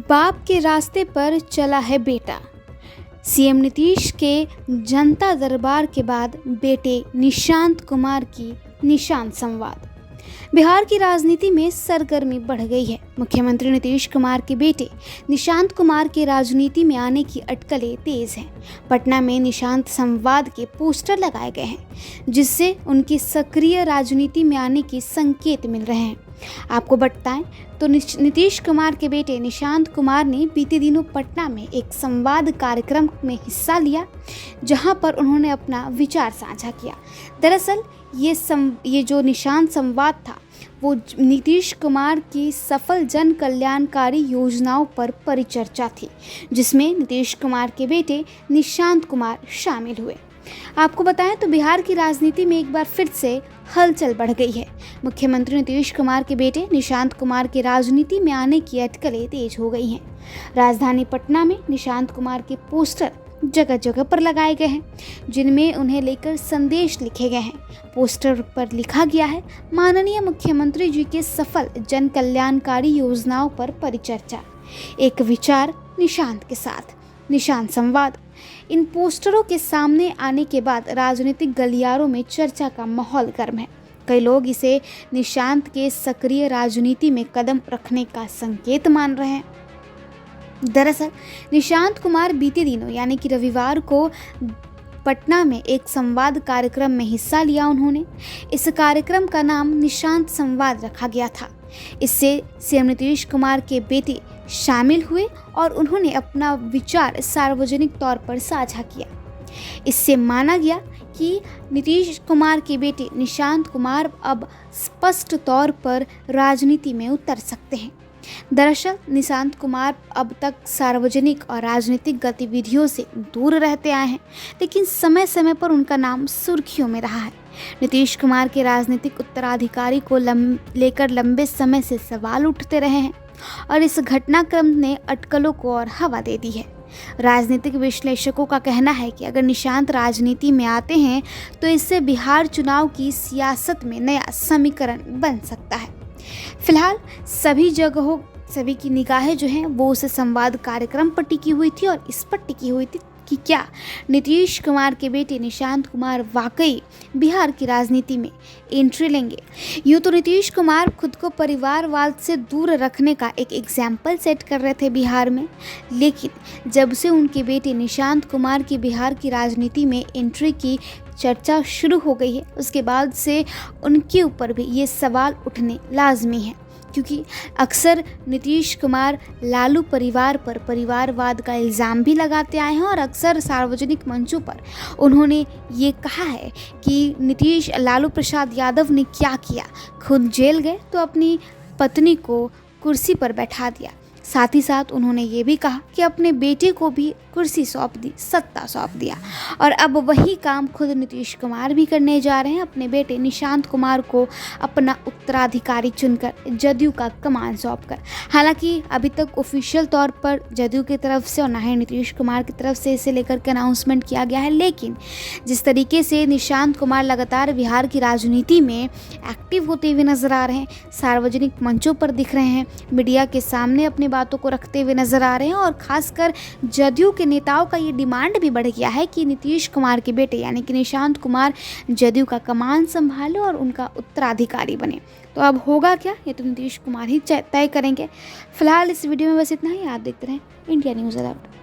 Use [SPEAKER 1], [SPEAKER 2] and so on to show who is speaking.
[SPEAKER 1] बाप के रास्ते पर चला है बेटा। सीएम नीतीश के जनता दरबार के बाद बेटे निशांत कुमार की निशांत संवाद। बिहार की राजनीति में सरगर्मी बढ़ गई है। मुख्यमंत्री नीतीश कुमार के बेटे निशांत कुमार के राजनीति में आने की अटकलें तेज हैं। पटना में निशांत संवाद के पोस्टर लगाए गए हैं, जिससे उनकी सक्रिय राजनीति में आने के संकेत मिल रहे हैं। आपको बताएं तो नीतीश कुमार के बेटे निशांत कुमार ने बीते दिनों पटना में एक संवाद कार्यक्रम में हिस्सा लिया, जहां पर उन्होंने अपना विचार साझा किया। दरअसल ये जो निशांत संवाद था वो नीतीश कुमार की सफल जन कल्याणकारी योजनाओं पर परिचर्चा थी, जिसमें नीतीश कुमार के बेटे निशांत कुमार शामिल हुए। आपको बताएं तो बिहार की राजनीति में एक बार फिर से हलचल बढ़ गई है। मुख्यमंत्री नीतीश कुमार के बेटे निशांत कुमार के राजनीति में आने की अटकलें तेज हो गई हैं। राजधानी पटना में निशांत कुमार के पोस्टर जगह जगह पर लगाए गए हैं, जिनमें उन्हें लेकर संदेश लिखे गए हैं। पोस्टर पर लिखा गया है, माननीय मुख्यमंत्री जी के सफल जन कल्याणकारी योजनाओं पर परिचर्चा, एक विचार निशांत के साथ, निशांत संवाद। इन पोस्टरों के सामने आने के बाद राजनीतिक गलियारों में चर्चा का माहौल गर्म है। कई लोग इसे निशांत के सक्रिय राजनीति में कदम रखने का संकेत मान रहे हैं। दरअसल निशांत कुमार बीते दिनों यानी कि रविवार को पटना में एक संवाद कार्यक्रम में हिस्सा लिया। उन्होंने इस कार्यक्रम का नाम निशांत संवाद रखा गया था। इससे सीएम नीतीश कुमार के बेटे शामिल हुए और उन्होंने अपना विचार सार्वजनिक तौर पर साझा किया। इससे माना गया कि नीतीश कुमार के बेटे निशांत कुमार अब स्पष्ट तौर पर राजनीति में उतर सकते हैं। दरअसल निशांत कुमार अब तक सार्वजनिक और राजनीतिक गतिविधियों से दूर रहते आए हैं, लेकिन समय समय पर उनका नाम सुर्खियों में रहा है। नीतीश कुमार के राजनीतिक उत्तराधिकारी को लेकर लंबे समय से सवाल उठते रहे हैं और इस घटनाक्रम ने अटकलों को और हवा दे दी है। राजनीतिक विश्लेषकों का कहना है कि अगर निशांत राजनीति में आते हैं तो इससे बिहार चुनाव की सियासत में नया समीकरण बन सकता है। फिलहाल सभी की निगाहें जो हैं वो उस संवाद कार्यक्रम पर टिकी हुई थी और इस पर टिकी हुई थी कि क्या नीतीश कुमार के बेटे निशांत कुमार वाकई बिहार की राजनीति में एंट्री लेंगे। यूँ तो नीतीश कुमार खुद को परिवारवाद से दूर रखने का एक एग्जाम्पल सेट कर रहे थे बिहार में, लेकिन जब से उनके बेटे निशांत कुमार की बिहार की राजनीति में एंट्री की चर्चा शुरू हो गई है, उसके बाद से उनके ऊपर भी ये सवाल उठने लाजमी है, क्योंकि अक्सर नीतीश कुमार लालू परिवार पर परिवारवाद का इल्ज़ाम भी लगाते आए हैं और अक्सर सार्वजनिक मंचों पर उन्होंने ये कहा है कि लालू प्रसाद यादव ने क्या किया, खुद जेल गए तो अपनी पत्नी को कुर्सी पर बैठा दिया। साथ ही साथ उन्होंने ये भी कहा कि अपने बेटे को भी कुर्सी सौंप दी, सत्ता सौंप दिया, और अब वही काम खुद नीतीश कुमार भी करने जा रहे हैं। अपने बेटे निशांत कुमार को अपना उत्तराधिकारी चुनकर जदयू का कमान सौंपकर। हालांकि अभी तक ऑफिशियल तौर पर जदयू की तरफ से और ना ही नीतीश कुमार की तरफ से इसे लेकर के अनाउंसमेंट किया गया है, लेकिन जिस तरीके से निशांत कुमार लगातार बिहार की राजनीति में एक्टिव होते हुए नजर आ रहे हैं, सार्वजनिक मंचों पर दिख रहे हैं, मीडिया के सामने अपनी बातों को रखते हुए नजर आ रहे हैं, और खासकर जदयू के नेताओं का ये डिमांड भी बढ़ गया है कि नीतीश कुमार के बेटे यानी कि निशांत कुमार जदयू का कमान संभाले और उनका उत्तराधिकारी बने। तो अब होगा क्या, ये तो नीतीश कुमार ही तय करेंगे। फिलहाल इस वीडियो में बस इतना ही। आप देखते रहें इंडिया न्यूज़ अलाउड।